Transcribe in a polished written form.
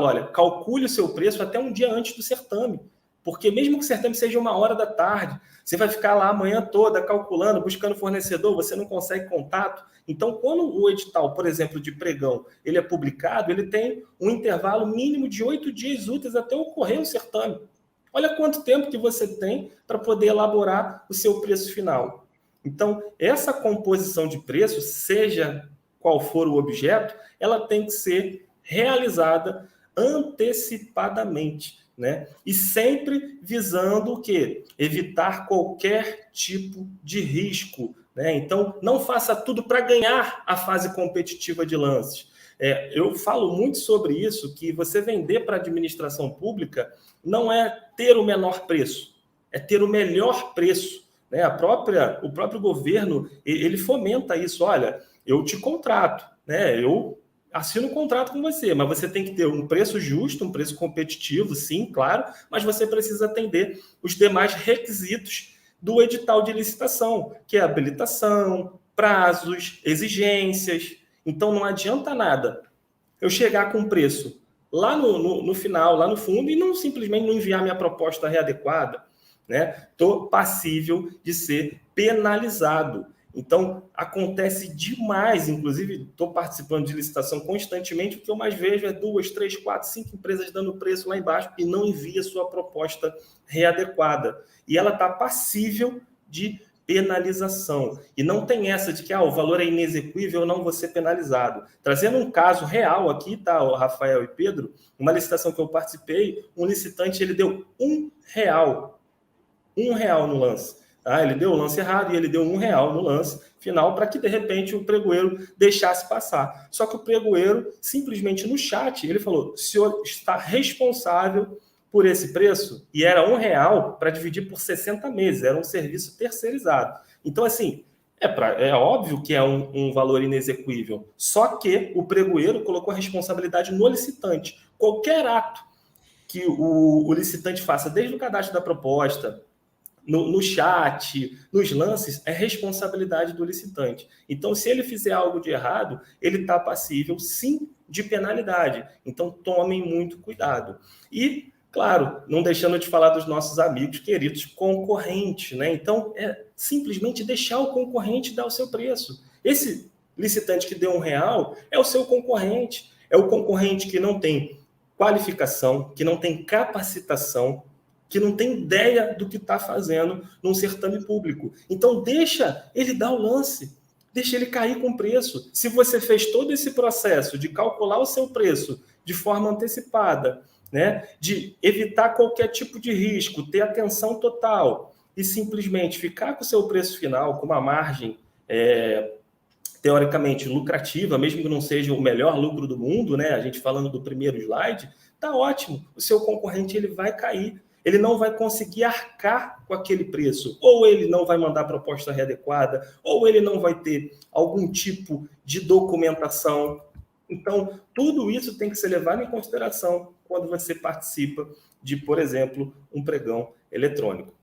olha, calcule o seu preço até um dia antes do certame, porque mesmo que o certame seja 13h, você vai ficar lá a manhã toda calculando, buscando fornecedor, você não consegue contato. Então, quando o edital, por exemplo, de pregão, ele é publicado, ele tem um intervalo mínimo de 8 dias úteis até ocorrer o certame. Olha quanto tempo que você tem para poder elaborar o seu preço final. Então, essa composição de preço, seja qual for o objeto, ela tem que ser realizada antecipadamente, né? E sempre visando o quê? Evitar qualquer tipo de risco, né? Então, não faça tudo para ganhar a fase competitiva de lances. Eu falo muito sobre isso, que você vender para a administração pública não é ter o menor preço, é ter o melhor preço, né? O próprio governo, ele fomenta isso. Olha, eu te contrato, né? Eu assino um contrato com você, mas você tem que ter um preço justo, um preço competitivo, sim, claro, mas você precisa atender os demais requisitos do edital de licitação, que é habilitação, prazos, exigências. Então, não adianta nada eu chegar com preço lá no final, lá no fundo, e não simplesmente não enviar minha proposta readequada, né? Estou passível de ser penalizado. Então, acontece demais, inclusive estou participando de licitação constantemente, o que eu mais vejo é 2, 3, 4, 5 empresas dando preço lá embaixo e não envia sua proposta readequada. E ela está passível de penalização. E não tem essa de que o valor é inexequível, eu não vou ser penalizado. Trazendo um caso real aqui, tá, Rafael e Pedro, uma licitação que eu participei, um licitante ele deu R$1. R$1 no lance. Tá? Ele deu o lance errado e ele deu R$1 no lance final para que, de repente, o pregoeiro deixasse passar. Só que o pregoeiro, simplesmente no chat, ele falou, o senhor está responsável por esse preço, e era R$1 para dividir por 60 meses, era um serviço terceirizado. Então, assim, é óbvio que é um valor inexequível, só que o pregoeiro colocou a responsabilidade no licitante. Qualquer ato que o licitante faça, desde o cadastro da proposta, no chat, nos lances, é responsabilidade do licitante. Então, se ele fizer algo de errado, ele está passível, sim, de penalidade. Então, tomem muito cuidado. E, claro, não deixando de falar dos nossos amigos queridos concorrentes, né? Então, é simplesmente deixar o concorrente dar o seu preço. Esse licitante que deu R$1 é o seu concorrente. É o concorrente que não tem qualificação, que não tem capacitação, que não tem ideia do que está fazendo num certame público. Então, deixa ele dar o lance, deixa ele cair com o preço. Se você fez todo esse processo de calcular o seu preço de forma antecipada, né, de evitar qualquer tipo de risco, ter atenção total e simplesmente ficar com o seu preço final, com uma margem teoricamente lucrativa, mesmo que não seja o melhor lucro do mundo, né, a gente falando do primeiro slide, tá ótimo. O seu concorrente ele vai cair. Ele não vai conseguir arcar com aquele preço. Ou ele não vai mandar proposta readequada, ou ele não vai ter algum tipo de documentação. Então, tudo isso tem que ser levado em consideração quando você participa de, por exemplo, um pregão eletrônico.